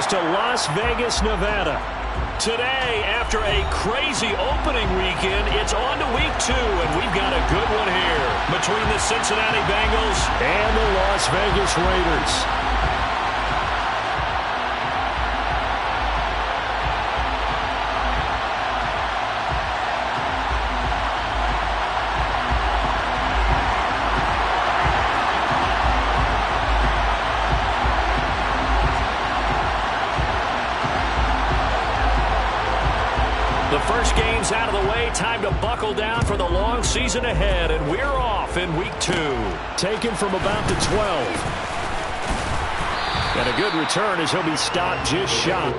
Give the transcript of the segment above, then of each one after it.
to Las Vegas, Nevada. Today, after a crazy opening weekend, it's on to week 2, and we've got a good one here between the Cincinnati Bengals and the Las Vegas Raiders. The first game's out of the way. Time to buckle down for the long season ahead, and we're off in week 2. Taken from about the 12. And a good return as he'll be stopped just shot.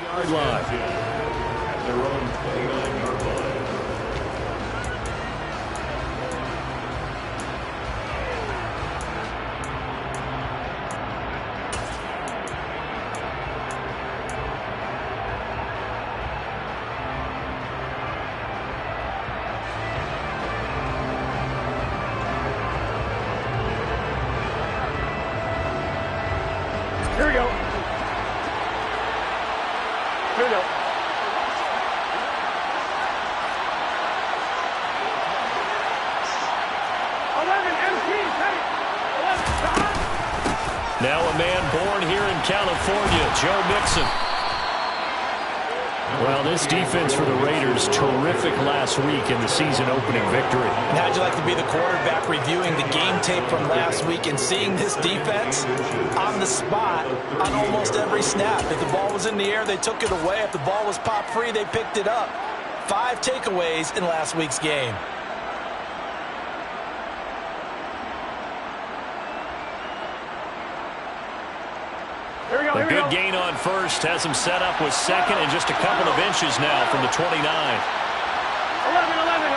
Yard line. At their own 29-yard line. Here we go. Here we go. Now a man born here in California, Joe Mixon. Well, this defense for the Raiders, terrific last week in the season opening victory. And how'd you like to be the quarterback reviewing the game tape from last week and seeing this defense on the spot on almost every snap? If the ball was in the air, they took it away. If the ball was pop free, they picked it up. 5 takeaways in last week's game. A good gain on first has him set up with second and just a couple of inches now from the 29. 11, 11,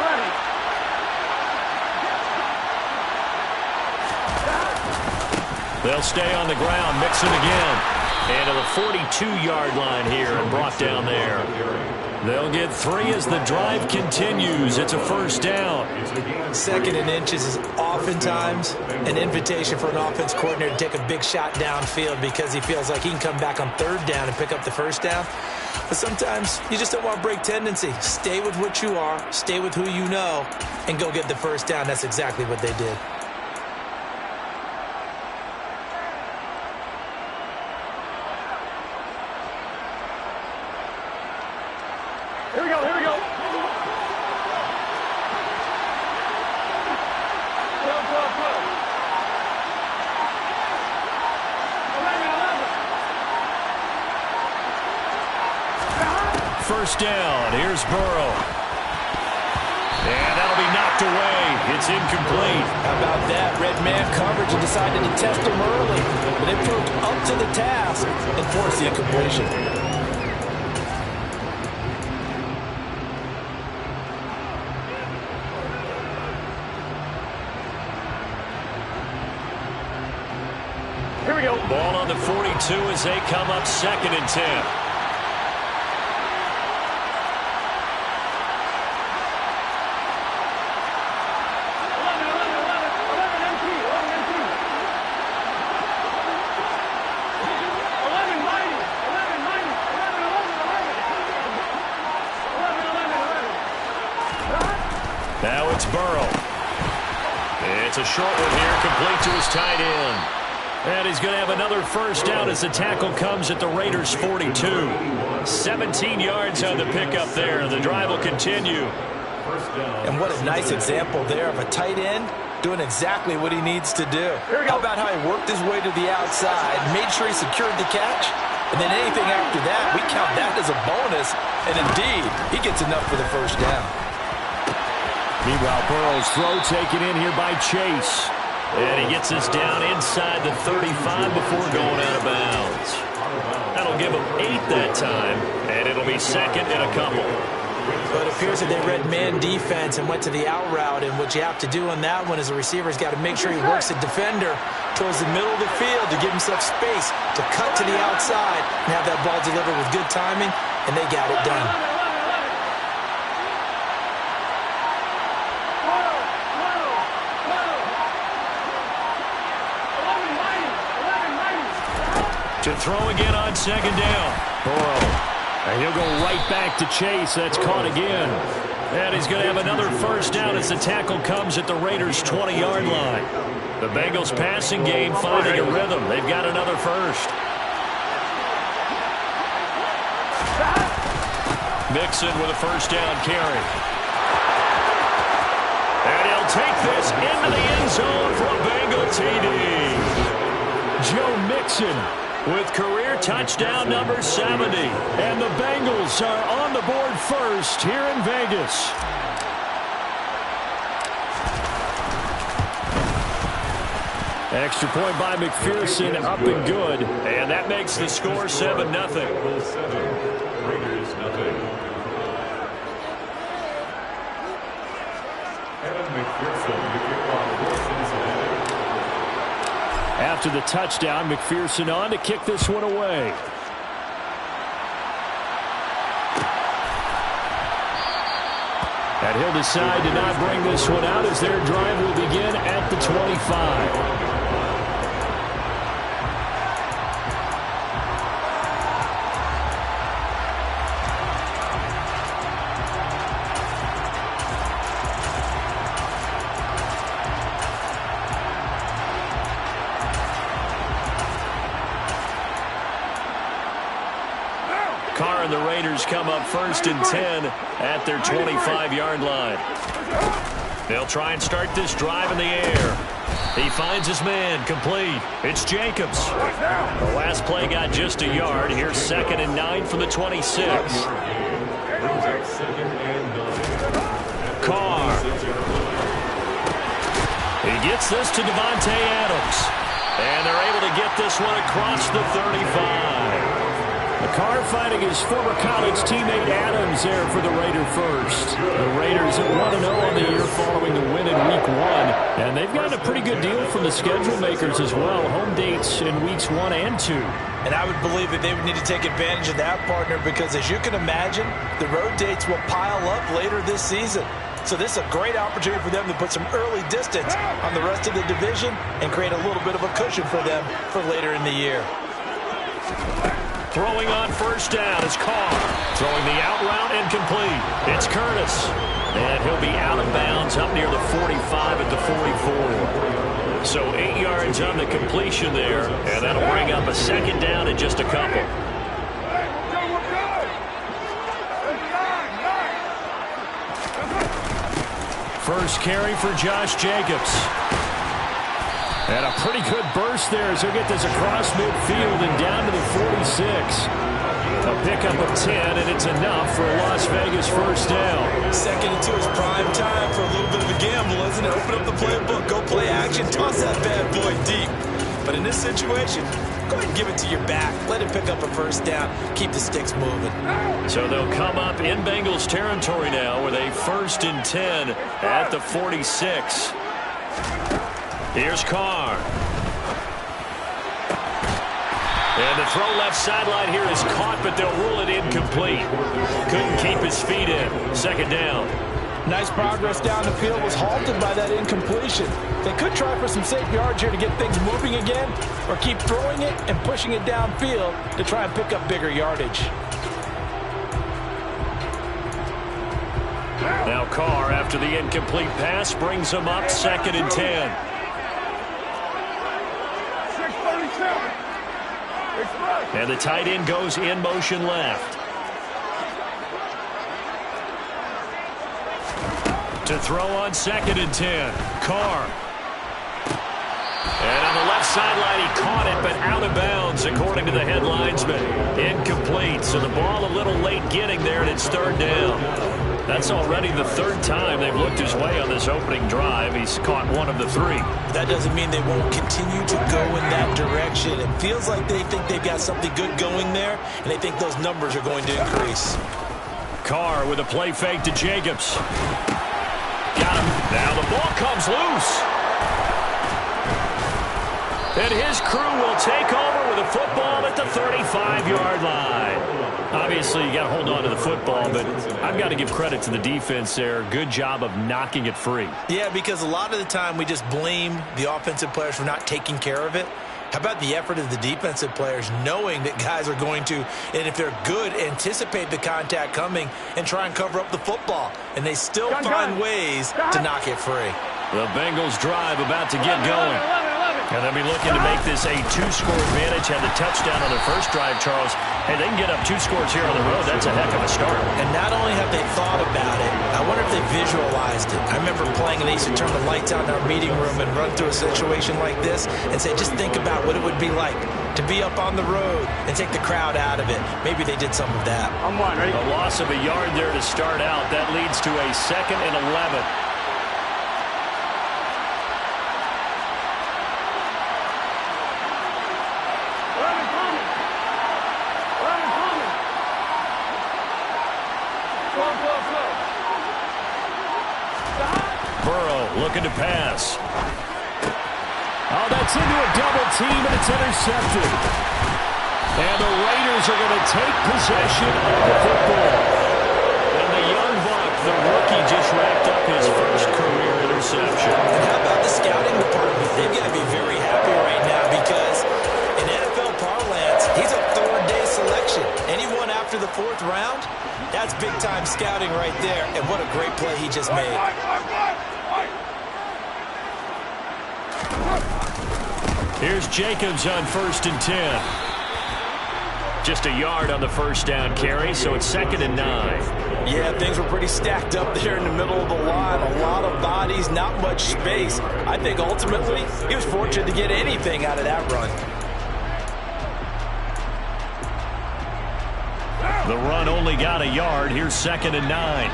11. They'll stay on the ground. Mixon again. And to the 42-yard line here and brought down there. They'll get 3 as the drive continues. It's a first down. Second and inches is oftentimes an invitation for an offense coordinator to take a big shot downfield because he feels like he can come back on third down and pick up the first down. But sometimes you just don't want to break tendency. Stay with what you are, stay with who you know, and go get the first down. That's exactly what they did. Here we go, here we go. First down. Here's Burrow. And that'll be knocked away. It's incomplete. How about that? Red man coverage and decided to test him early. But they proved up to the task and forced the incompletion. Here we go. Ball on the 42 as they come up 2nd and 10. Now it's Burrow. It's a short one here, complete to his tight end. And he's going to have another first down as the tackle comes at the Raiders' 42. 17 yards on the pickup there. The drive will continue. And what a nice example there of a tight end doing exactly what he needs to do. How about how he worked his way to the outside, made sure he secured the catch, and then anything after that, we count that as a bonus, and indeed, he gets enough for the first down. Meanwhile, Burrow's throw taken in here by Chase. And he gets us down inside the 35 before going out of bounds. That'll give him 8 that time, and it'll be second and a couple. But it appears that they read man defense and went to the out route, and what you have to do on that one is the receiver's got to make sure he works the defender towards the middle of the field to give himself space to cut to the outside and have that ball delivered with good timing, and they got it done. To throw again on second down. Burrow. And he'll go right back to Chase. That's caught again. And he's going to have another first down as the tackle comes at the Raiders' 20-yard line. The Bengals passing game finding a rhythm. They've got another first. Mixon with a first down carry. And he'll take this into the end zone for a Bengal TD. Joe Mixon with career touchdown number 70. And the Bengals are on the board first here in Vegas. Extra point by McPherson, up and good. And that makes the score 7-0. Raiders, nothing. After the touchdown, McPherson on to kick this one away. And he'll decide to not bring this one out as their drive will begin at the 25. And the Raiders come up first and 10 at their 25-yard line. They'll try and start this drive in the air. He finds his man, complete. It's Jacobs. The last play got just a yard. Here's 2nd and 9 from the 26. Carr. He gets this to Devontae Adams. And they're able to get this one across the 35. Carr fighting his former college teammate Adams there for the Raider first. The Raiders at 1-0 on the year following the win in Week 1. And they've gotten a pretty good deal from the schedule makers as well. Home dates in Weeks 1 and 2. And I would believe that they would need to take advantage of that, partner, because as you can imagine, the road dates will pile up later this season. So this is a great opportunity for them to put some early distance on the rest of the division and create a little bit of a cushion for them for later in the year. Throwing on first down is Carr. Throwing the out route incomplete. It's Curtis. And he'll be out of bounds up near the 45 at the 44. So 8 yards on the completion there. And that'll bring up a second down in just a couple. First carry for Josh Jacobs. And a pretty good burst there as he'll get this across midfield and down to the 46. A pickup of 10, and it's enough for a Las Vegas first down. 2nd and 2 is prime time for a little bit of a gamble, isn't it? Open up the playbook, go play action, toss that bad boy deep. But in this situation, go ahead and give it to your back. Let it pick up a first down. Keep the sticks moving. So they'll come up in Bengals territory now with a 1st and 10 at the 46. Here's Carr. And the throw left sideline here is caught, but they'll rule it incomplete. Couldn't keep his feet in. 2nd down. Nice progress down the field was halted by that incompletion. They could try for some safe yards here to get things moving again, or keep throwing it and pushing it downfield to try and pick up bigger yardage. Now Carr, after the incomplete pass, brings him up 2nd and 10. And the tight end goes in motion left. To throw on 2nd and 10. Carr And on the left sideline, he caught it, but out of bounds, according to the headlinesman. Incomplete, so the ball a little late getting there, and it's third down. That's already the third time they've looked his way on this opening drive. He's caught one of the three. That doesn't mean they won't continue to go in that direction. It feels like they think they've got something good going there, and they think those numbers are going to increase. Carr with a play fake to Jacobs. Got him. Now the ball comes loose. And his crew will take over with a football at the 35-yard line. Obviously, you got to hold on to the football, but I've got to give credit to the defense there. Good job of knocking it free. Yeah, because a lot of the time we just blame the offensive players for not taking care of it. How about the effort of the defensive players knowing that guys are going to, and if they're good, anticipate the contact coming and try and cover up the football. And they still find ways to knock it free. The Bengals drive about to get going. And they'll be looking to make this a two-score advantage. Had the touchdown on their first drive, Charles. Hey, they can get up 2 scores here on the road. That's a heck of a start. And not only have they thought about it, I wonder if they visualized it. I remember playing, and they used to turn the lights out in our meeting room and run through a situation like this and say, just think about what it would be like to be up on the road and take the crowd out of it. Maybe they did some of that. I'm one, ready? A loss of a yard there to start out. That leads to a 2nd and 11. Looking to pass. Oh, that's into a double team, and it's intercepted. And the Raiders are going to take possession of the football. And the young buck, the rookie, just racked up his first career interception. And how about the scouting department? They've got to be very happy right now because in NFL parlance, he's a third-day selection. Anyone after the 4th round, that's big-time scouting right there. And what a great play he just made. Here's Jacobs on 1st and 10. Just a yard on the first down carry, so it's 2nd and 9. Yeah, things were pretty stacked up there in the middle of the line. A lot of bodies, not much space. I think ultimately he was fortunate to get anything out of that run. The run only got a yard. Here's 2nd and 9.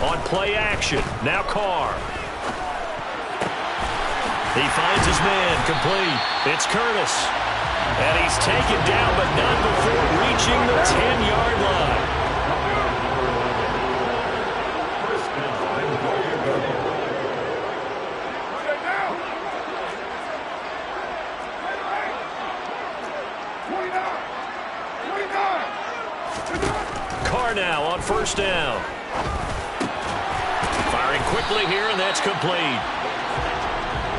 On play action, now Carr. He finds his man, complete. It's Curtis. And he's taken down, but not before reaching the 10-yard line. Carr now on 1st down. Firing quickly here, and that's complete.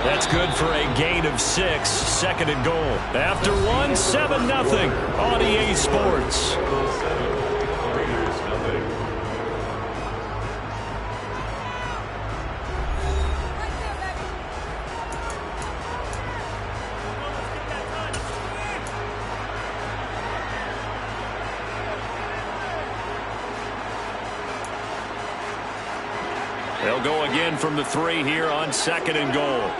That's good for a gain of 6, 2nd and goal. After 1, 7-0 on EA Sports. They'll go again from the 3 here on 2nd and goal.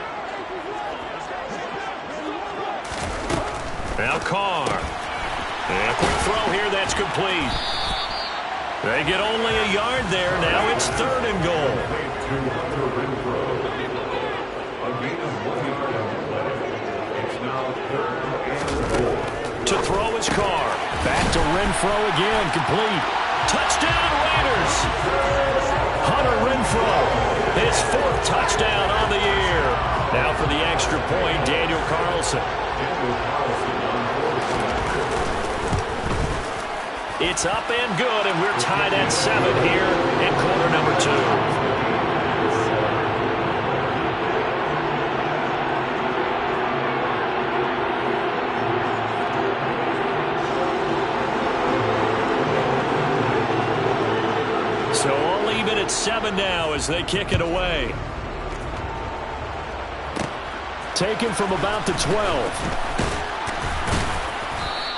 Now Carr. And a quick throw here, that's complete. They get only a yard there. Now it's 3rd and goal. To throw is Carr. Back to Renfro again, complete. Touchdown Raiders. Hunter Renfro, his 4th touchdown on the year. Now for the extra point, Daniel Carlson. It's up and good, and we're tied at 7 here in quarter number 2. So all even at 7 now as they kick it away. Taken from about the 12.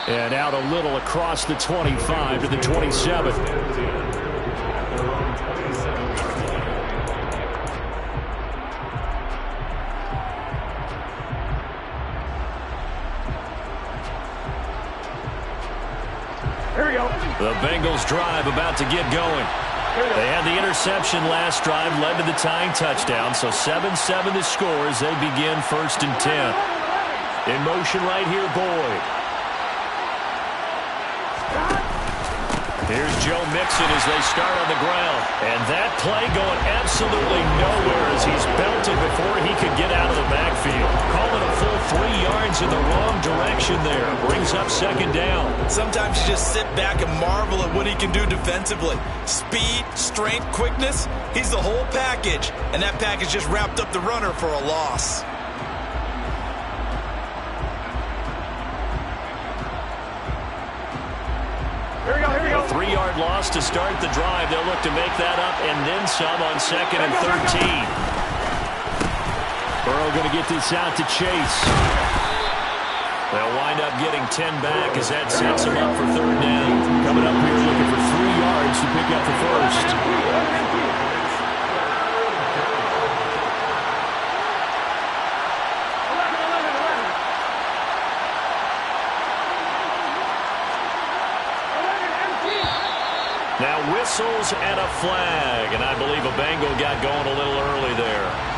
And out a little across the 25 to the 27. Here we go. The Bengals drive about to get going. They had the interception last drive, led to the tying touchdown, so 7-7 the score as they begin 1st and 10. In motion right here, Boyd. Here's Joe Mixon as they start on the ground. And that play going absolutely nowhere as he's belted before he could get out of the backfield. Call it a full 3 yards in the wrong direction there. Brings up 2nd down. Sometimes you just sit back and marvel at what he can do defensively. Speed, strength, quickness, he's the whole package. And that package just wrapped up the runner for a loss. Here we go, here we go. A 3-yard loss to start the drive. They'll look to make that up and then some on 2nd and 13. Burrow going to get this out to Chase. They'll wind up getting 10 back as that sets them up for 3rd down. Coming up here looking for 3 yards to pick up the first. Now whistles and a flag, and I believe a Bengal got going a little early there.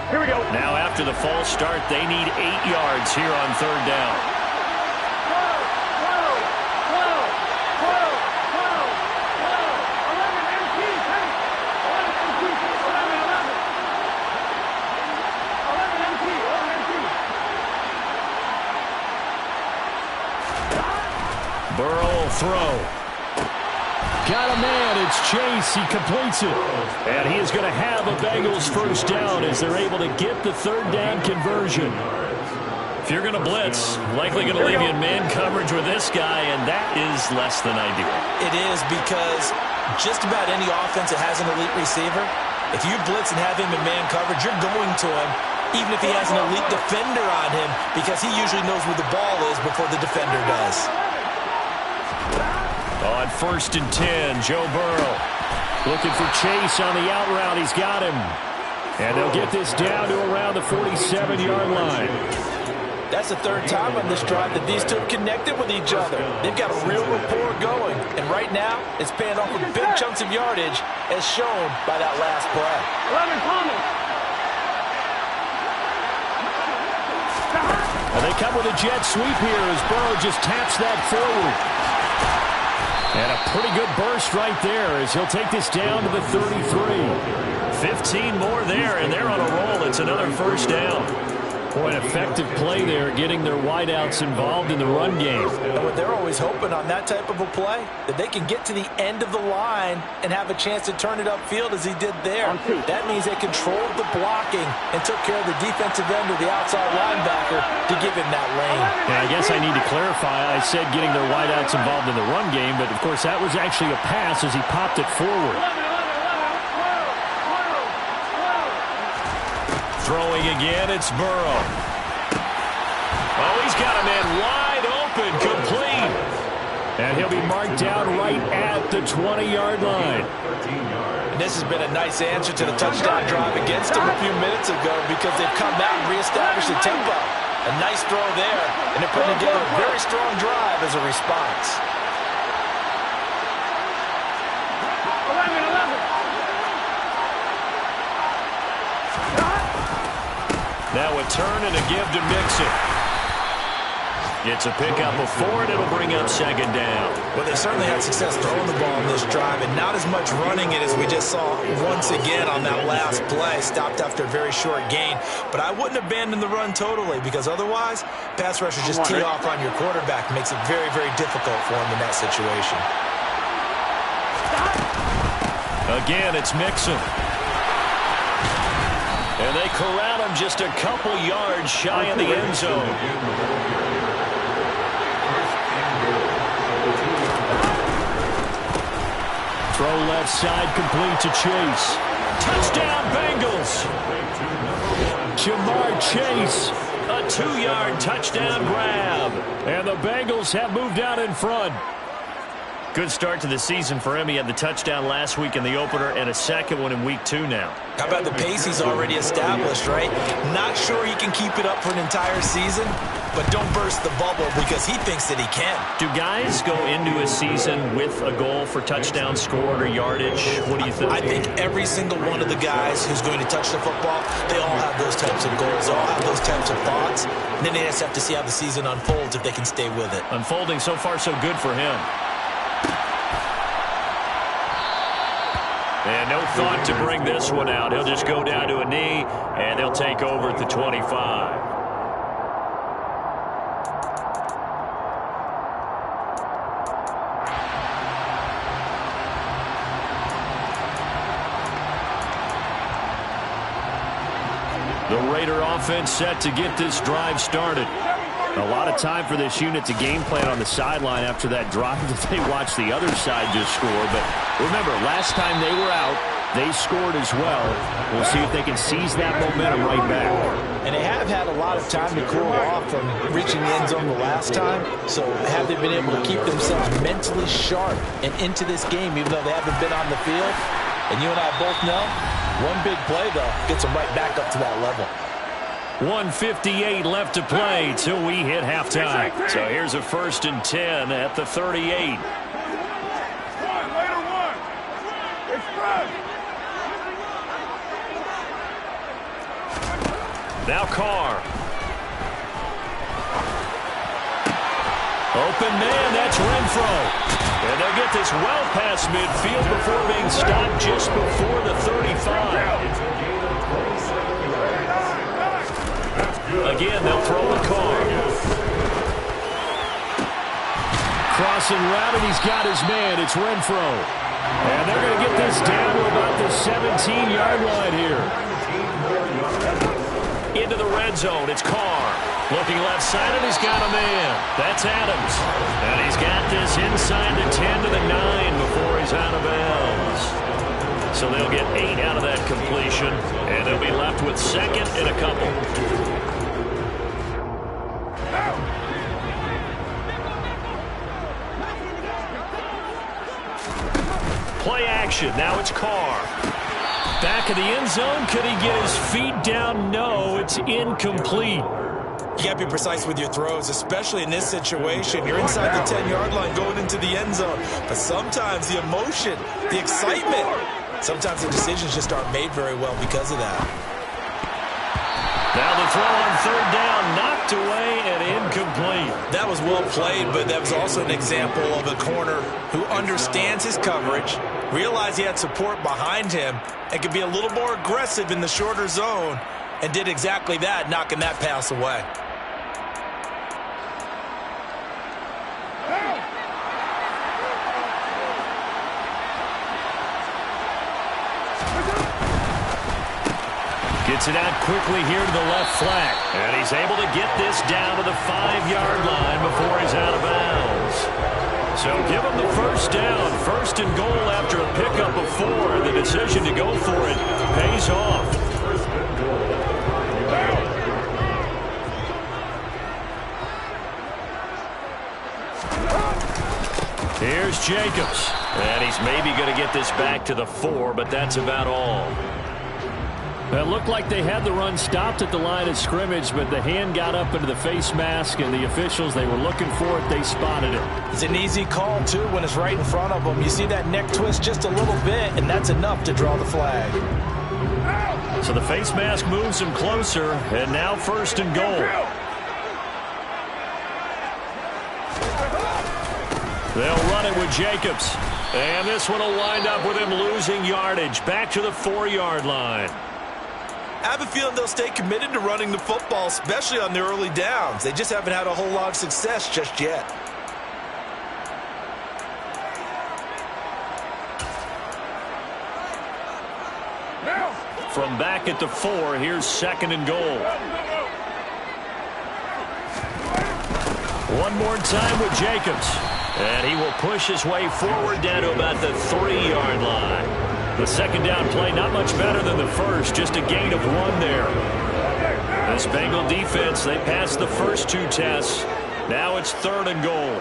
Here we go. Now after the false start, they need 8 yards here on 3rd down. Burrow will throw. Got a man. It's Chase. He completes it. And he is going to have a Bengals 1st down as they're able to get the 3rd down conversion. If you're going to blitz, likely going to leave you in man coverage with this guy, and that is less than ideal. It is because just about any offense that has an elite receiver, if you blitz and have him in man coverage, you're going to him, even if he has an elite defender on him, because he usually knows where the ball is before the defender does. On 1st and 10, Joe Burrow looking for Chase on the out route. He's got him. And they'll get this down to around the 47-yard line. That's the 3rd time on this drive that these two have connected with each other. They've got a real rapport going. And right now, it's paying off with big chunks of yardage, as shown by that last play. 11 Thomas. And they come with a jet sweep here as Burrow just taps that forward. And a pretty good burst right there as he'll take this down to the 33. 15 more there, and they're on a roll. It's another 1st down. Boy, an effective play there, getting their wideouts involved in the run game. And what they're always hoping on that type of a play, that they can get to the end of the line and have a chance to turn it upfield as he did there. That means they controlled the blocking and took care of the defensive end of the outside linebacker to give him that lane. Yeah, I guess I need to clarify. I said getting their wideouts involved in the run game, but of course that was actually a pass as he popped it forward. Throwing again, it's Burrow. Oh, he's got a man wide open, complete. And he'll be marked down right at the 20-yard line. And this has been a nice answer to the touchdown drive against them a few minutes ago because they've come out and reestablished the tempo. A nice throw there, and they're putting together a very strong drive as a response. 11. Now a turn and a give to Mixon. It's a pickup of 4, and it'll bring up 2nd down. Well, they certainly had success throwing the ball in this drive, and not as much running it as we just saw once again on that last play. Stopped after a very short gain. But I wouldn't abandon the run totally, because otherwise, pass rushers just tee off on your quarterback. Makes it very, very difficult for him in that situation. Again, it's Mixon. And they corral him just a couple yards shy of the end zone. Throw left side complete to Chase. Touchdown, Bengals. Jamar Chase. A 2-yard touchdown grab. And the Bengals have moved out in front. Good start to the season for him. He had the touchdown last week in the opener and a second one in week 2 now. How about the pace he's already established, right? Not sure he can keep it up for an entire season, but don't burst the bubble because he thinks that he can. Do guys go into a season with a goal for touchdown scored or yardage? What do you think? I think every single one of the guys who's going to touch the football, they all have those types of goals. They all have those types of thoughts. And then they just have to see how the season unfolds if they can stay with it. Unfolding so far so good for him. And no thought to bring this one out. He'll just go down to a knee, and they'll take over at the 25. The Raider offense set to get this drive started. A lot of time for this unit to game plan on the sideline after that drive that they watched the other side just score. But remember, last time they were out, they scored as well. We'll see if they can seize that momentum right back. And they have had a lot of time to cool off from reaching the end zone the last time. So have they been able to keep themselves mentally sharp and into this game, even though they haven't been on the field? And you and I both know, one big play, though, gets them right back up to that level. 1:58 left to play till we hit halftime. So here's a 1st and 10 at the 38. Now Carr. Open man, that's Renfro. And they'll get this well past midfield before being stopped just before the 35. Again, they'll throw the Carr. Crossing route, and he's got his man. It's Renfro. And they're going to get this down to about the 17-yard line here. Into the red zone, it's Carr. Looking left side, and he's got a man. That's Adams. And he's got this inside the 10 to the 9 before he's out of bounds. So they'll get 8 out of that completion, and they'll be left with 2nd and a couple. Play action. Now it's Carr. Back of the end zone. Could he get his feet down? No, it's incomplete. You got to be precise with your throws, especially in this situation. You're inside the 10-yard line going into the end zone. But sometimes the emotion, the excitement, sometimes the decisions just aren't made very well because of that. Now the throw on 3rd down, knocked away and incomplete. That was well played, but that was also an example of a corner who understands his coverage, realized he had support behind him, and could be a little more aggressive in the shorter zone, and did exactly that, knocking that pass away. Gets it out quickly here to the left flank. And he's able to get this down to the 5-yard line before he's out of bounds. So give him the 1st down. 1st and goal after a pickup of 4. The decision to go for it pays off. Here's Jacobs. And he's maybe going to get this back to the 4, but that's about all. It looked like they had the run stopped at the line of scrimmage, but the hand got up into the face mask, and the officials, they were looking for it. They spotted it. It's an easy call, too, when it's right in front of them. You see that neck twist just a little bit, and that's enough to draw the flag. So the face mask moves him closer, and now 1st and goal. They'll run it with Jacobs. And this one will wind up with him losing yardage. Back to the 4-yard line. I have a feeling they'll stay committed to running the football, especially on the early downs. They just haven't had a whole lot of success just yet. From back at the 4, here's 2nd and goal. One more time with Jacobs. And he will push his way forward down to about the 3-yard line. The second down play not much better than the first, just a gain of 1 there. This Bengal defense, they passed the first 2 tests. Now it's 3rd and goal.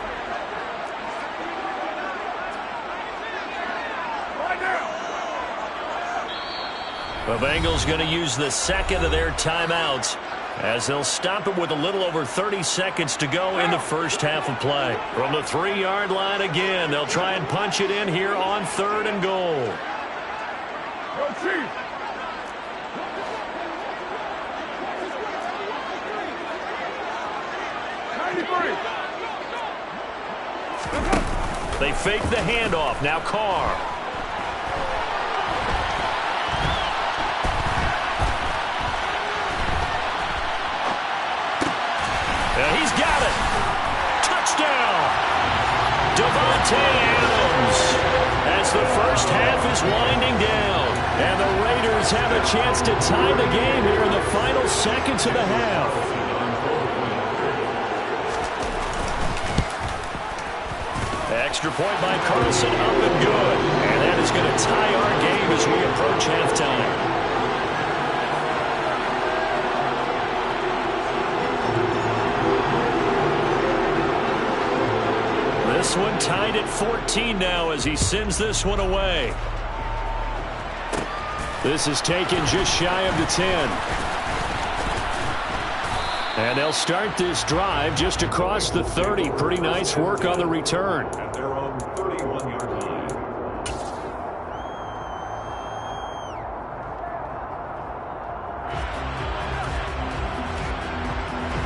The Bengals going to use the second of their timeouts as they'll stop it with a little over 30 seconds to go in the first half of play. From the 3-yard line again, they'll try and punch it in here on 3rd and goal. Go Chiefs! They fake the handoff. Now Carr. He's got it. Touchdown. Devontae Adams. As the first half is winding down. And the Raiders have a chance to tie the game here in the final seconds of the half. Extra point by Carlson, up and good. And that is going to tie our game as we approach halftime. This one tied at 14 now as he sends this one away. This is taken just shy of the 10. And they'll start this drive just across the 30. Pretty nice work on the return. At their own 31-yard line.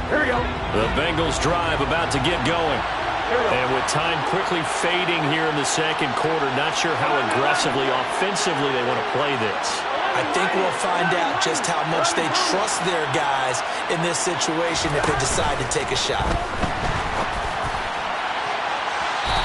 Here we go. The Bengals drive about to get going. And with time quickly fading here in the second quarter, not sure how aggressively, offensively they want to play this. I think we'll find out just how much they trust their guys in this situation if they decide to take a shot.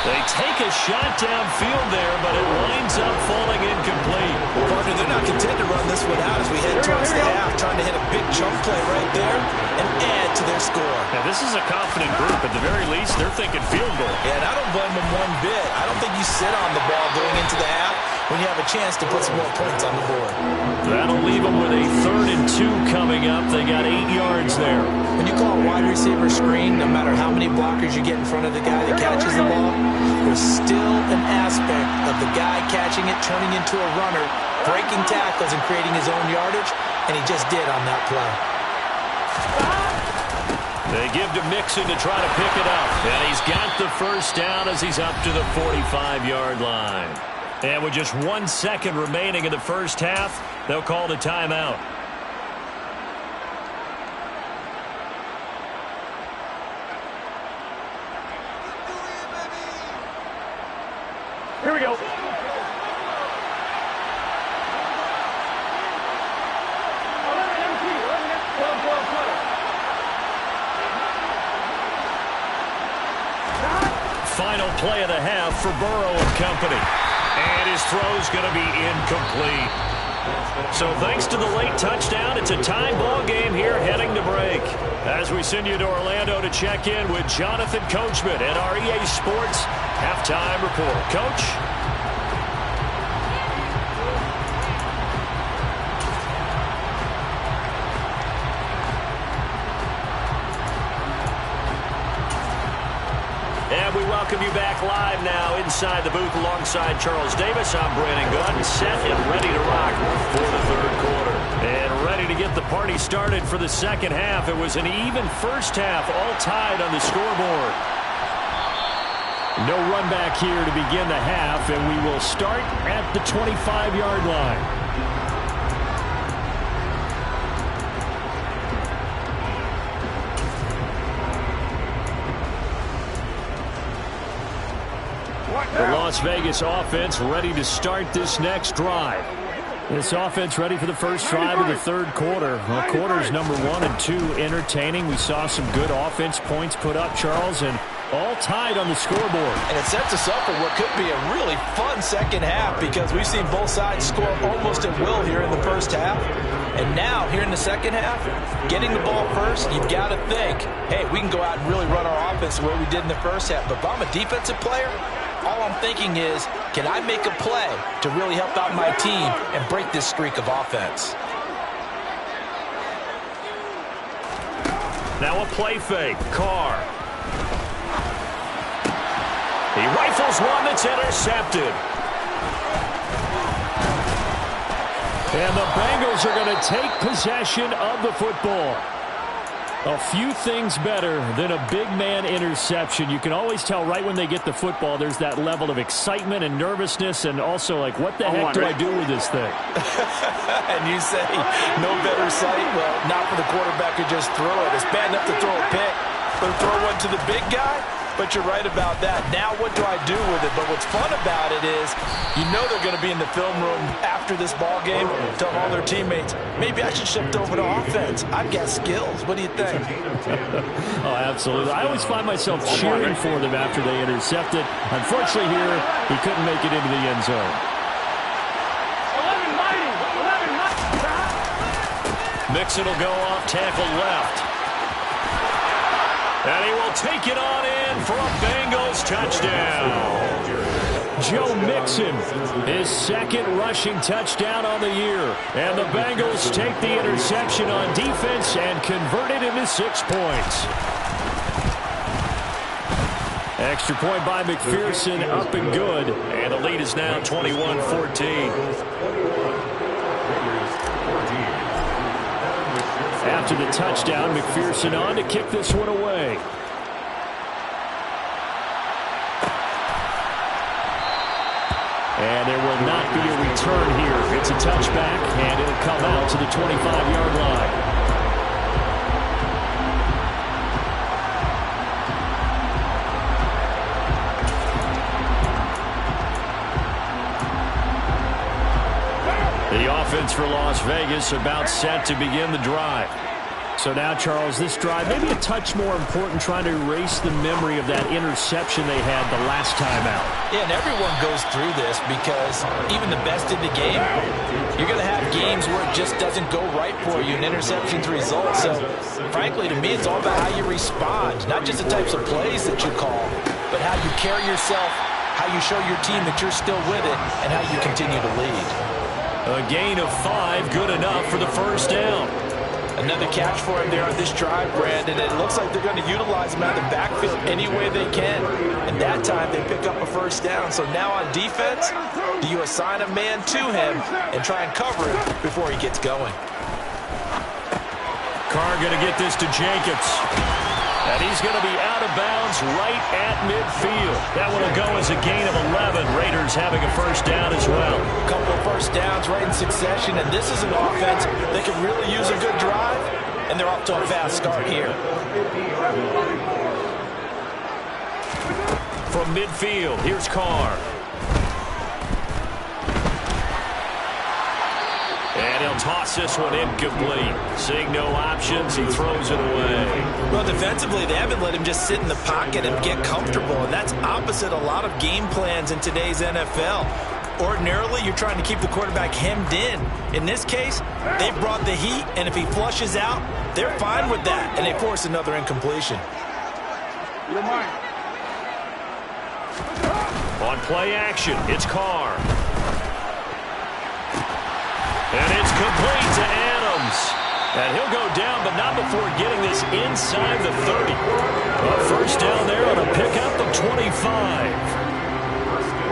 They take a shot downfield there, but it winds up falling incomplete. Partner, they're not content to run this one out as we head towards the half, trying to hit a big chunk play right there and add to their score. Now, this is a confident group. At the very least, they're thinking field goal. Yeah, and I don't blame them one bit. I don't think you sit on the ball going into the half when you have a chance to put some more points on the board. That'll leave them with a 3rd and 2 coming up. They got 8 yards there. When you call a wide receiver screen, no matter how many blockers you get in front of the guy that catches the ball, there's still an aspect of the guy catching it, turning into a runner, breaking tackles and creating his own yardage, and he just did on that play. They give to Mixon to try to pick it up. And he's got the first down as he's up to the 45-yard line. And with just 1 second remaining in the first half, they'll call the timeout. Here we go. Final play of the half for Burrow and company. And his throw's going to be incomplete. So thanks to the late touchdown, it's a tie ball game here heading to break. As we send you to Orlando to check in with Jonathan Coachman at our EA Sports Halftime Report. Coach? And we welcome you back live now inside the booth alongside Charles Davis. I'm Brandon Gunn, set and ready to rock for the 3rd quarter. And ready to get the party started for the second half. It was an even first half, all tied on the scoreboard. No run back here to begin the half, and we will start at the 25-yard line. The Las Vegas offense ready to start this next drive. This offense ready for the first drive of the 3rd quarter. Well, quarters number 1 and 2 entertaining. We saw some good offense points put up, Charles, and all tied on the scoreboard. And it sets us up for what could be a really fun second half because we've seen both sides score almost at will here in the first half. And now, here in the second half, getting the ball first, you've got to think, hey, we can go out and really run our offense the way we did in the first half. But if I'm a defensive player, all I'm thinking is, Can I make a play to really help out my team and break this streak of offense? Now a play fake. Carr. He rifles one that's intercepted. And the Bengals are going to take possession of the football. A few things better than a big man interception. You can always tell right when they get the football, there's that level of excitement and nervousness, and also like, what the heck do I do with this thing? And you say, no better sight? Well, not for the quarterback to just throw it. It's bad enough to throw a pick, but throw one to the big guy? But you're right about that. Now what do I do with it? But what's fun about it is you know they're going to be in the film room after this ball game telling all their teammates, maybe I should shift over to offense. I've got skills. What do you think? Oh, absolutely. I always find myself cheering for them after they intercept it. Unfortunately here, he couldn't make it into the end zone. Mixon will go off tackle left. And he will take it on in for a Bengals touchdown. Joe Mixon, his second rushing touchdown on the year. And the Bengals take the interception on defense and convert it into 6 points. Extra point by McPherson, up and good. And the lead is now 21-14. After the touchdown, McPherson on to kick this one away. And there will not be a return here. It's a touchback, and it'll come out to the 25-yard line. The offense for Las Vegas about set to begin the drive. So now, Charles, this drive maybe a touch more important, trying to erase the memory of that interception they had the last time out. Yeah, and everyone goes through this because even the best in the game, you're going to have games where it just doesn't go right for you, and interceptions result. So, frankly, to me, it's all about how you respond, not just the types of plays that you call, but how you carry yourself, how you show your team that you're still with it, and how you continue to lead. A gain of 5, good enough for the first down. Another catch for him there on this drive, Brandon. It looks like they're going to utilize him out of the backfield any way they can. And that time they pick up a first down. So now on defense, do you assign a man to him and try and cover him before he gets going? Carr going to get this to Jacobs. And he's going to be out of bounds right at midfield. That one will go as a gain of 11. Raiders having a first down as well. A couple of first downs right in succession, and this is an offense that can really use a good drive, and they're off to a fast start here. From midfield, here's Carr. And he'll toss this one incomplete. Seeing no options, he throws it away. Well, defensively, they haven't let him just sit in the pocket and get comfortable, and that's opposite a lot of game plans in today's NFL. Ordinarily, you're trying to keep the quarterback hemmed in. In this case, they brought the heat, and if he flushes out, they're fine with that, and they force another incompletion. On play action, it's Carr. And it's complete to Adams. And he'll go down, but not before getting this inside the 30. A first down there on a pickup of 25.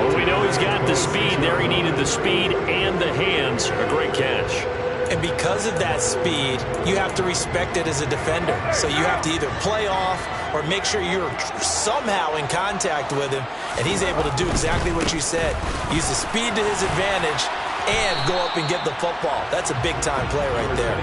Well, we know he's got the speed there. He needed the speed and the hands. A great catch. And because of that speed, you have to respect it as a defender. So you have to either play off or make sure you're somehow in contact with him. And he's able to do exactly what you said. Use the speed to his advantage and go up and get the football. That's a big-time play right there.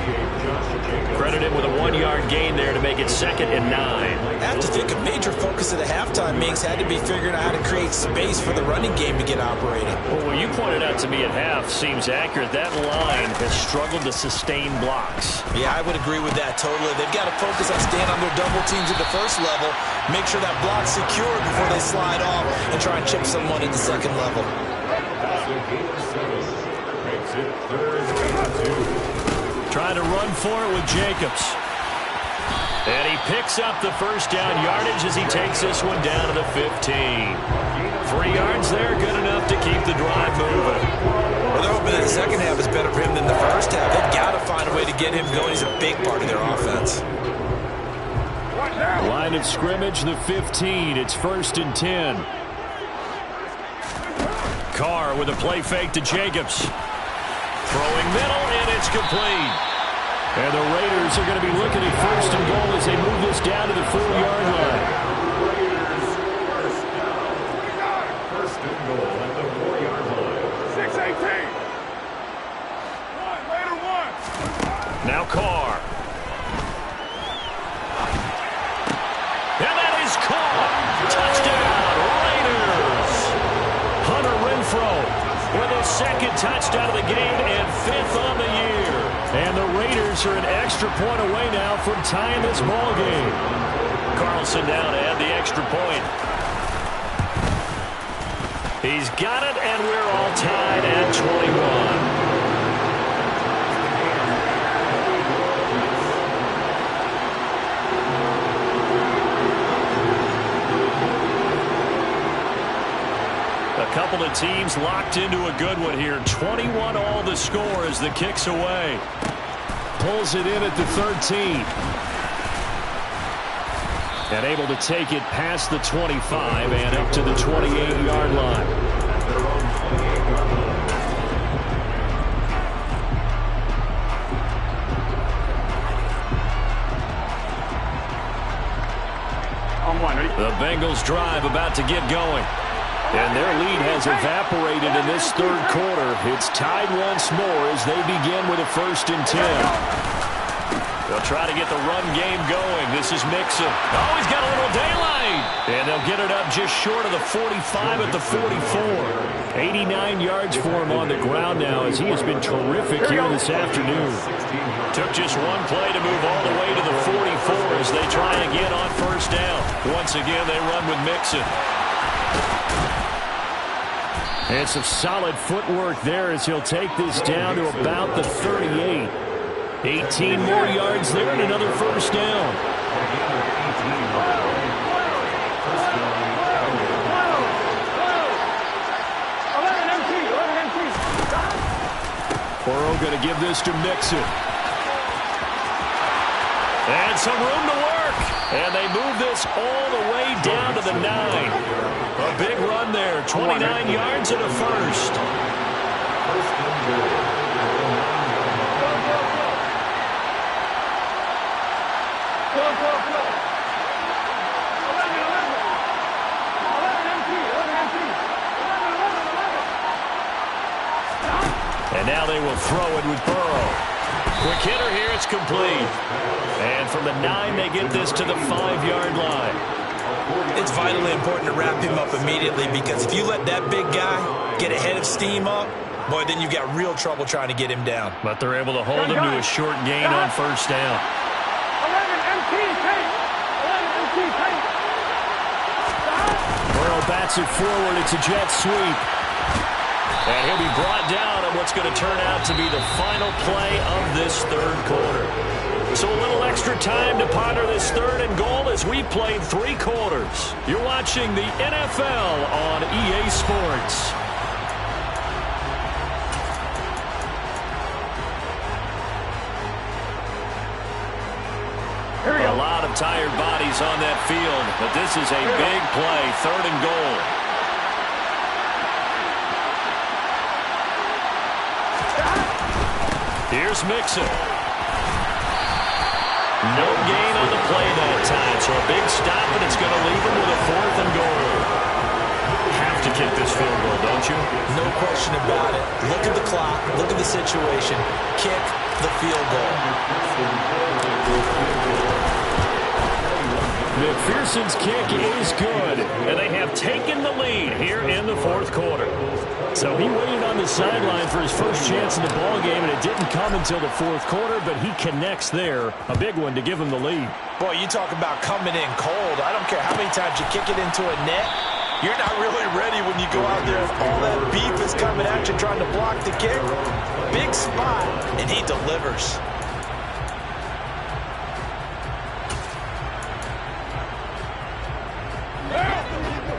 Credit him with a 1-yard gain there to make it 2nd and 9. I have to think a major focus of the halftime Minks had to be figuring out how to create space for the running game to get operating. Well, what you pointed out to me at half seems accurate. That line has struggled to sustain blocks. Yeah, I would agree with that totally. They've got to focus on staying on their double teams at the first level, make sure that block's secure before they slide off and try and chip someone at the second level. Trying to run for it with Jacobs. And he picks up the first down yardage as he takes this one down to the 15. 3 yards there, good enough to keep the drive moving. Well, they're hoping that the second half is better for him than the first half. They've got to find a way to get him going. He's a big part of their offense. Line of scrimmage, the 15. It's 1st and 10. Carr with a play fake to Jacobs. Throwing middle, and it's complete. And the Raiders are going to be looking at 1st and goal as they move this down to the 4-yard line. First and goal at the 4-yard line. 6-18. Raider 1. Now Carr. And that is caught. Touchdown, Raiders. Hunter Renfrow with his 2nd touchdown of the game and 5th on the year. And the Raiders are an extra point away now from tying this ball game. Carlson down to add the extra point. He's got it, and we're all tied at 21. A couple of teams locked into a good one here. 21 all the score as the kick's away. Pulls it in at the 13. And able to take it past the 25 and up to the 28-yard line. The Bengals drive about to get going. And their lead has evaporated in this 3rd quarter. It's tied once more as they begin with a 1st and 10. They'll try to get the run game going. This is Mixon. Oh, he's got a little daylight. And they'll get it up just short of the 45 at the 44. 89 yards for him on the ground now as he has been terrific here this afternoon. Took just one play to move all the way to the 44 as they try again on 1st down. Once again, they run with Mixon. And some solid footwork there as he'll take this down to about the 38. 18 more yards there and another 1st down. Burrow going to give this to Mixon. And some room to work. And they move this all the way down to the 9. A big run there. 29 yards and a 1st. And now they will throw it with Burrow. Quick hitter here, it's complete. And from the 9, they get this to the 5-yard line. It's vitally important to wrap him up immediately because if you let that big guy get ahead of steam up, boy, then you've got real trouble trying to get him down. But they're able to hold him to a short gain on 1st down. 11 MT tape. 11 MT tape. Burrow bats it forward. It's a jet sweep. And he'll be brought down on what's going to turn out to be the final play of this 3rd quarter. So a little extra time to ponder this 3rd and goal as we played 3 quarters. You're watching the NFL on EA Sports. A lot of tired bodies on that field, but this is a big play, 3rd and goal. Here's Mixon. No gain on the play that time, so a big stop, and it's going to leave him with a 4th and goal. Have to kick this field goal, don't you? No question about it. Look at the clock. Look at the situation. Kick the field goal. McPherson's kick is good, and they have taken the lead here in the 4th quarter. So he waited on the sideline for his first chance in the ballgame, and it didn't come until the 4th quarter, but he connects there. A big one to give him the lead. Boy, you talk about coming in cold. I don't care how many times you kick it into a net. You're not really ready when you go out there and all that beef is coming at you trying to block the kick. Big spot, and he delivers.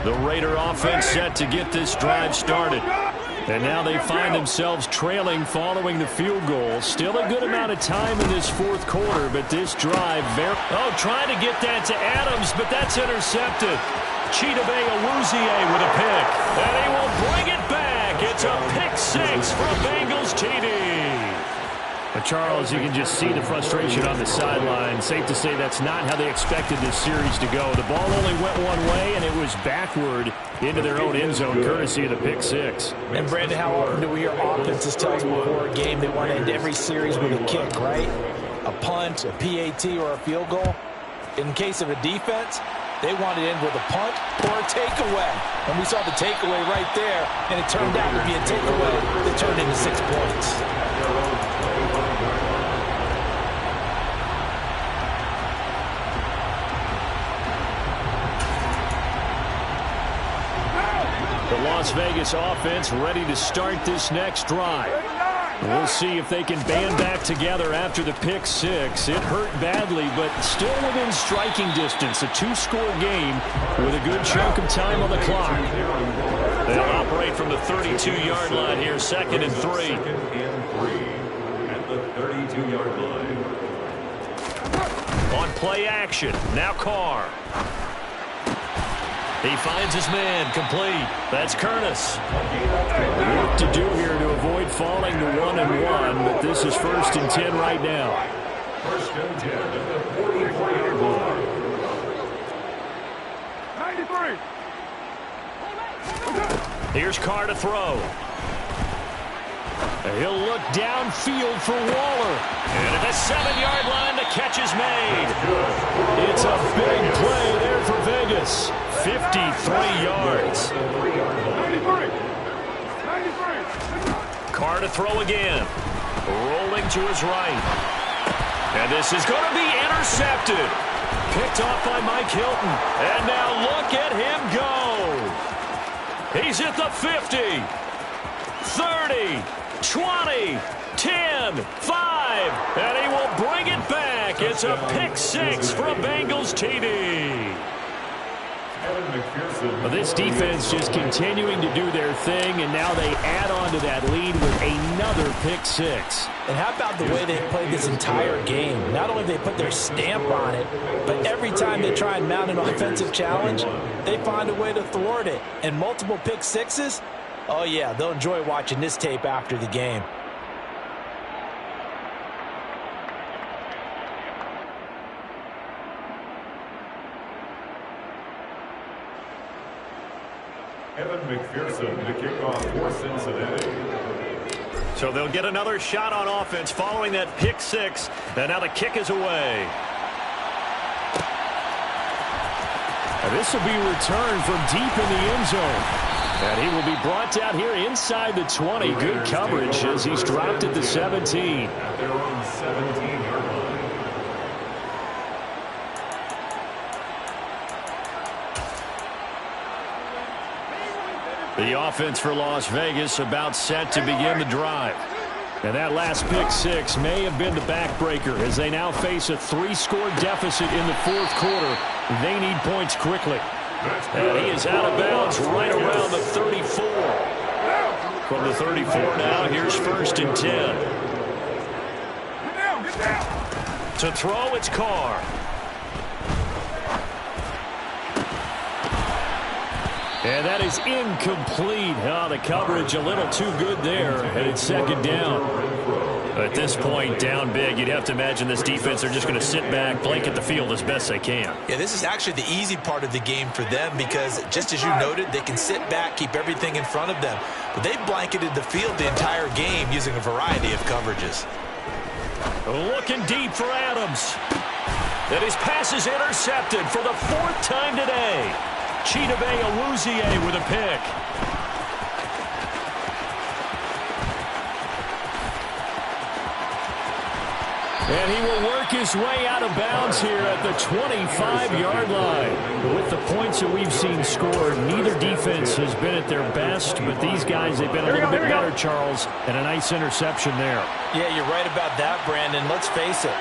The Raider offense set to get this drive started. And now they find themselves trailing following the field goal. Still a good amount of time in this fourth quarter, but this drive, trying to get that to Adams, but that's intercepted. Chidobe Awuzie with a pick, and he will bring it back. It's a pick six for Bengals TD. But Charles, you can just see the frustration on the sideline. Safe to say that's not how they expected this series to go. The ball only went one way, and it was backward into their own end zone, courtesy of the pick six. And, Brandon, how often do we hear offenses tell us before a game they want to end every series with a kick, right? A punt, a PAT, or a field goal? In case of a defense, they want to end with a punt or a takeaway. And we saw the takeaway right there, and it turned out to be a takeaway that turned into 6 points. The Las Vegas offense ready to start this next drive. We'll see if they can band back together after the pick six. It hurt badly, but still within striking distance. A 2-score game with a good chunk of time on the clock. They'll operate from the 32-yard line here, 2nd and 3. At the 32-yard line. On play action, now Carr. He finds his man, complete. That's Curtis. Work to do here to avoid falling to 1-1, but this is 1st and 10 right now. 1st and 10 at the 44-yard line. 93. Here's Carr to throw. He'll look downfield for Waller. And at the 7-yard line, the catch is made. It's a big play there for Vegas. 53 yards. 93. Carr to throw again. Rolling to his right. And this is going to be intercepted. Picked off by Mike Hilton. And now look at him go. He's at the 50. 30. 20, 10, 5, and he will bring it back. It's a pick six for a Bengals TD. This defense just continuing to do their thing, and now they add on to that lead with another pick six. And how about the way they played this entire game? Not only did they put their stamp on it, but every time they try and mount an offensive challenge, they find a way to thwart it. And multiple pick sixes? Oh, yeah, they'll enjoy watching this tape after the game. Evan McPherson to kick off for Cincinnati. So they'll get another shot on offense following that pick six, and now the kick is away. And this will be returned from deep in the end zone. And he will be brought down here inside the 20. Good coverage as he's dropped at the 17. At their own 17-yard line. The offense for Las Vegas about set to begin the drive. And that last pick six may have been the backbreaker as they now face a 3-score deficit in the fourth quarter. They need points quickly. And he is out of bounds right around the 34. From the 34 now, here's 1st and 10. To throw, it's Carr. And that is incomplete. Oh, the coverage a little too good there. And it's 2nd down. At this point, down big, you'd have to imagine this defense, they're just going to sit back, blanket the field as best they can. Yeah, this is actually the easy part of the game for them because, just as you noted, they can sit back, keep everything in front of them. But they've blanketed the field the entire game using a variety of coverages. Looking deep for Adams. And his pass is intercepted for the 4th time today. Chidobe Awuzie with a pick. And he will work his way out of bounds here at the 25-yard line. With the points that we've seen scored, neither defense has been at their best, but these guys, they've been a little bit better, Charles, and a nice interception there. Yeah, you're right about that, Brandon. Let's face it.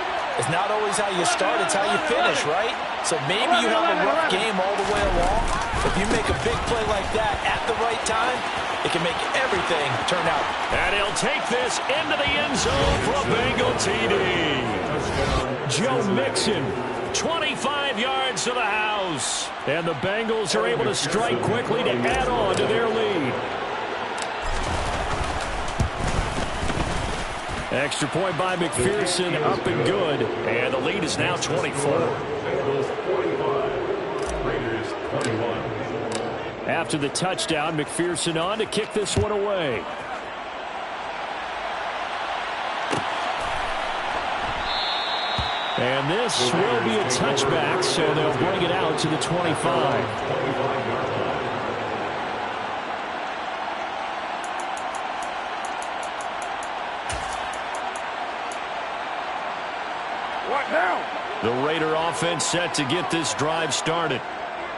It's not always how you start, it's how you finish, right? So maybe you have a rough game all the way along. If you make a big play like that at the right time, it can make everything turn out. And he'll take this into the end zone for a Bengal TD. Joe Mixon, 25 yards to the house. And the Bengals are able to strike quickly to add on to their lead. Extra point by McPherson, up and good. And the lead is now 24. After the touchdown, McPherson on to kick this one away. And this will be a touchback, so they'll bring it out to the 25. What now? The Raider offense set to get this drive started.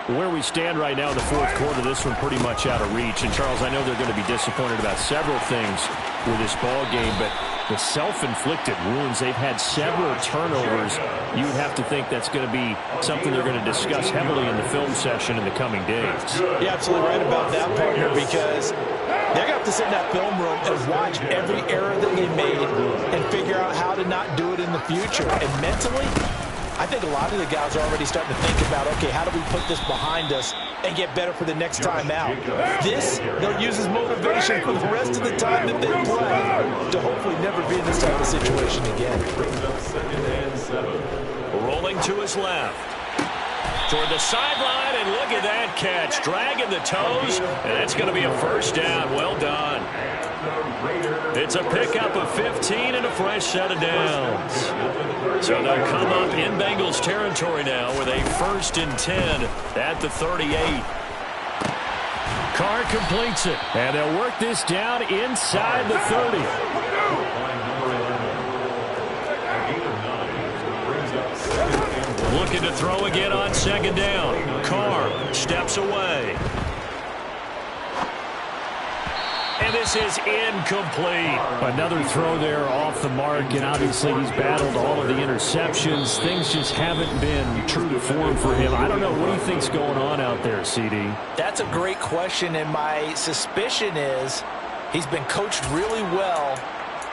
Where we stand right now in the fourth quarter, this one pretty much out of reach. And, Charles, I know they're going to be disappointed about several things with this ball game, but the self-inflicted wounds, they've had several turnovers. You would have to think that's going to be something they're going to discuss heavily in the film session in the coming days. You're absolutely right about that, partner, because they're going to have to sit in that film room and watch every error that they made and figure out how to not do it in the future. And mentally, I think a lot of the guys are already starting to think about, okay, how do we put this behind us and get better for the next time out? This, they'll use as motivation for the rest of the time that they play to hopefully never be in this type of situation again. Rolling to his left. Toward the sideline, and look at that catch. Dragging the toes, and that's going to be a first down. Well done. It's a pickup of 15 and a fresh set of downs. So they'll come up in Bengals territory now with a 1st and 10 at the 38. Carr completes it, and they'll work this down inside the 30. Looking to throw again on 2nd down. Carr steps away. And this is incomplete. Another throw there off the mark, and obviously he's battled all of the interceptions. Things just haven't been true to form for him. I don't know. What do you think's going on out there, CD? That's a great question, and my suspicion is he's been coached really well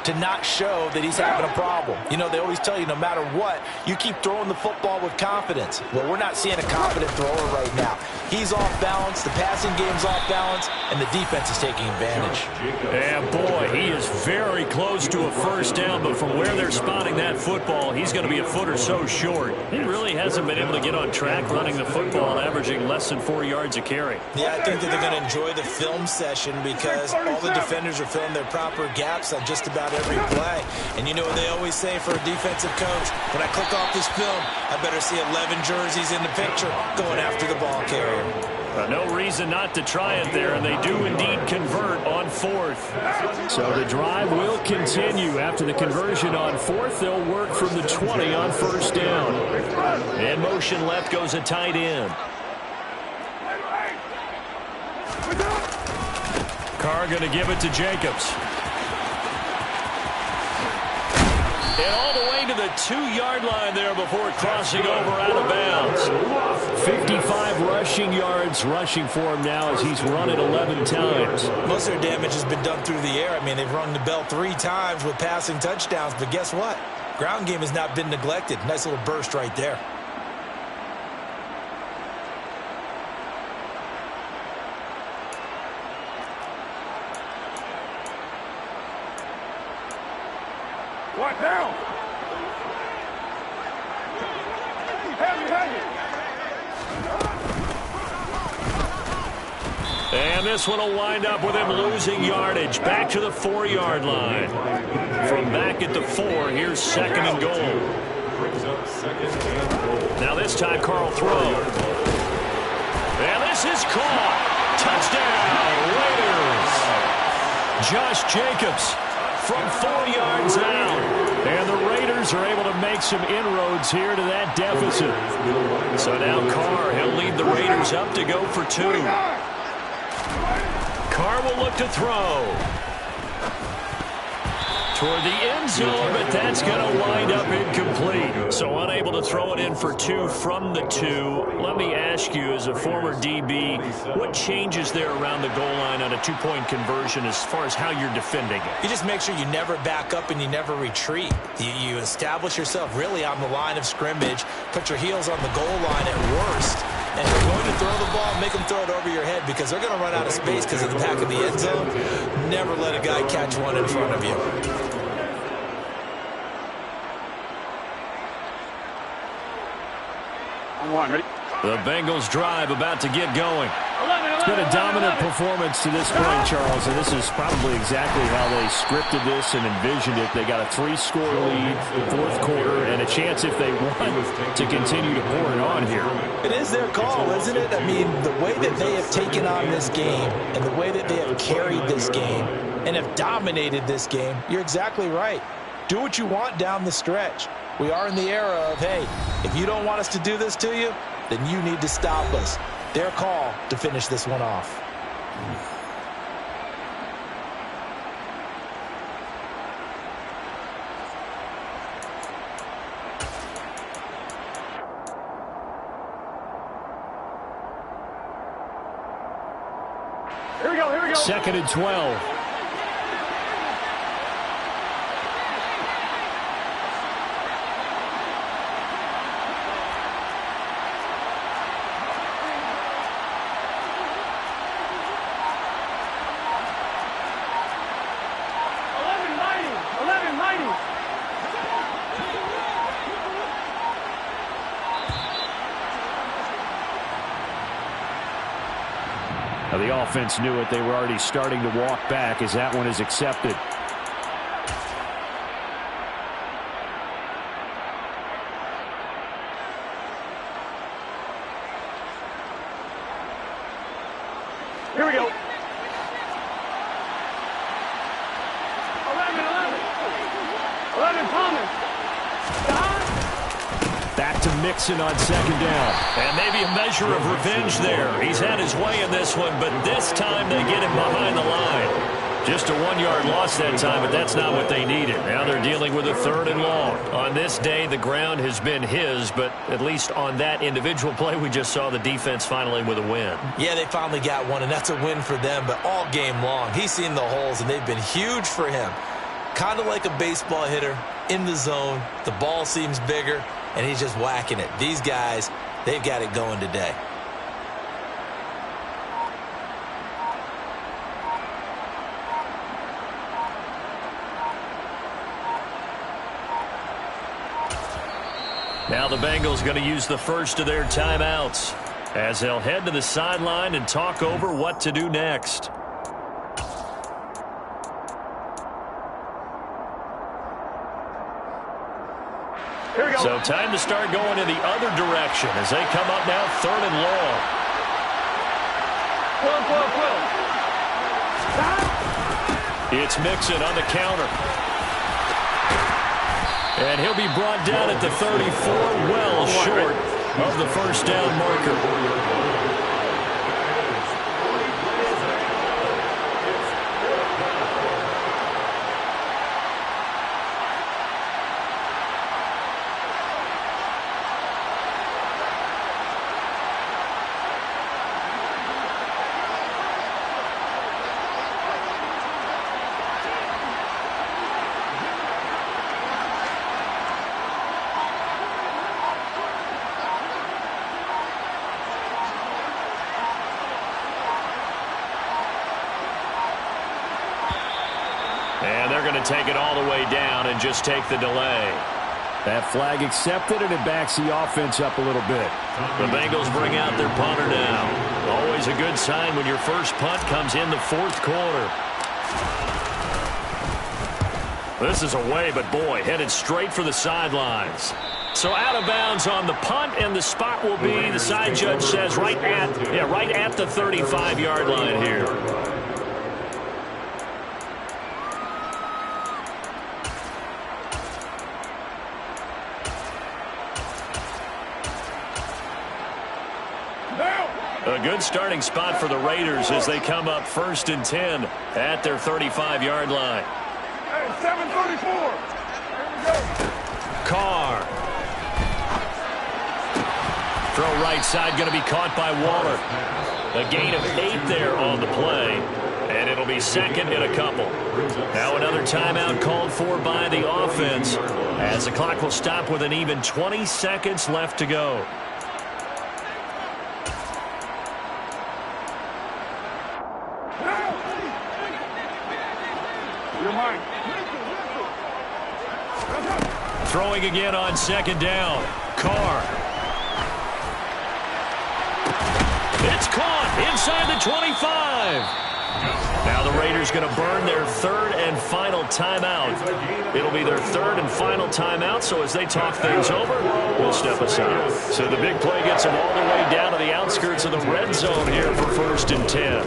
to not show that he's having a problem. You know, they always tell you no matter what, you keep throwing the football with confidence. Well, we're not seeing a confident thrower right now. He's off balance, the passing game's off balance, and the defense is taking advantage. And boy, he is very close to a first down, but from where they're spotting that football, he's going to be a foot or so short. He really hasn't been able to get on track running the football, averaging less than 4 yards a carry. Yeah, I think that they're going to enjoy the film session because all the defenders are filling their proper gaps on just about every play. And you know what they always say for a defensive coach? When I click off this film, I better see 11 jerseys in the picture going after the ball carrier. No reason not to try it there, and they do indeed convert on 4th. So the drive will continue. After the conversion on 4th, they'll work from the 20 on 1st down. In motion left goes a tight end. Carr going to give it to Jacobs. And all the way to the 2-yard line there before crossing over out of bounds. 55 rushing yards rushing for him now as he's run it 11 times. Most of their damage has been done through the air. I mean, they've rung the bell 3 times with passing touchdowns, but guess what? Ground game has not been neglected. Nice little burst right there. What now? And this one will wind up with him losing yardage. Back to the 4-yard line. From back at the 4, here's 2nd and goal. Now this time Carr will throw. And this is caught. Touchdown, Raiders. Josh Jacobs from 4 yards out. And the Raiders are able to make some inroads here to that deficit. So now Carr, he'll lead the Raiders up to go for 2. Carr will look to throw. toward the end zone, but that's going to wind up incomplete. So unable to throw it in for 2 from the 2. Let me ask you, as a former DB, what changes there around the goal line on a 2-point conversion as far as how you're defending it? You just make sure you never back up and you never retreat. You establish yourself really on the line of scrimmage, put your heels on the goal line at worst, and if you're going to throw the ball, make them throw it over your head because they're going to run out of space because of the back of the end zone. Never let a guy catch one in front of you. The Bengals drive about to get going. It's been a dominant performance to this point, Charles, and this is probably exactly how they scripted this and envisioned it. They got a 3-score lead, 4th quarter, and a chance, if they want, to continue to pour it on here. It is their call, isn't it? I mean, the way that they have taken on this game and the way that they have carried this game and have dominated this game, you're exactly right. Do what you want down the stretch. We are in the era of, hey, if you don't want us to do this to you, then you need to stop us. Their call to finish this one off. Here we go, here we go. 2nd and 12. Now the offense knew it. They were already starting to walk back as that one is accepted. Here we go. 11 Thomas. Back to Mixon on 2nd down. And maybe a measure of revenge there. He's had his way in this one, but this time they get him behind the line. Just a 1-yard loss that time, but that's not what they needed. Now they're dealing with a 3rd and long. On this day, the ground has been his, but at least on that individual play, we just saw the defense finally with a win. Yeah, they finally got one, and that's a win for them, but all game long, he's seen the holes, and they've been huge for him. Kind of like a baseball hitter in the zone. The ball seems bigger, and he's just whacking it. These guys, they've got it going today. Now the Bengals going to use the first of their timeouts as they'll head to the sideline and talk over what to do next. So time to start going in the other direction as they come up now 3rd and long. It's Mixon on the counter. And he'll be brought down at the 34, well short of the first down marker. And they're going to take it all the way down and just take the delay. That flag accepted, and it backs the offense up a little bit. The Bengals bring out their punter now. Always a good sign when your first punt comes in the 4th quarter. This is away, but boy, headed straight for the sidelines. So out of bounds on the punt, and the spot will be, the side judge says, right at the 35-yard line here. A good starting spot for the Raiders as they come up 1st and 10 at their 35-yard line. 7:34. Carr. Throw right side going to be caught by Waller. A gain of 8 there on the play. And it'll be second in a couple. Now another timeout called for by the offense, as the clock will stop with an even 20 seconds left to go. Throwing again on second down. Carr. It's caught inside the 25. Now the Raiders going to burn their third and final timeout. It'll be their third and final timeout, so as they talk things over, we'll step aside. So the big play gets them all the way down to the outskirts of the red zone here for 1st and 10.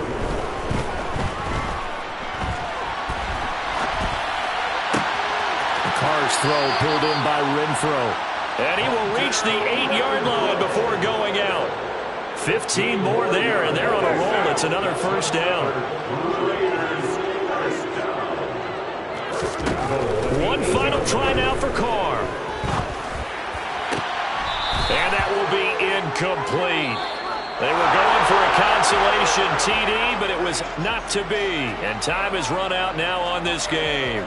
Carr's throw pulled in by Renfro. And he will reach the 8-yard line before going out. 15 more there, and they're on a roll. It's another first down. One final try now for Carr. And that will be incomplete. They were going for a consolation TD, but it was not to be. And time has run out now on this game.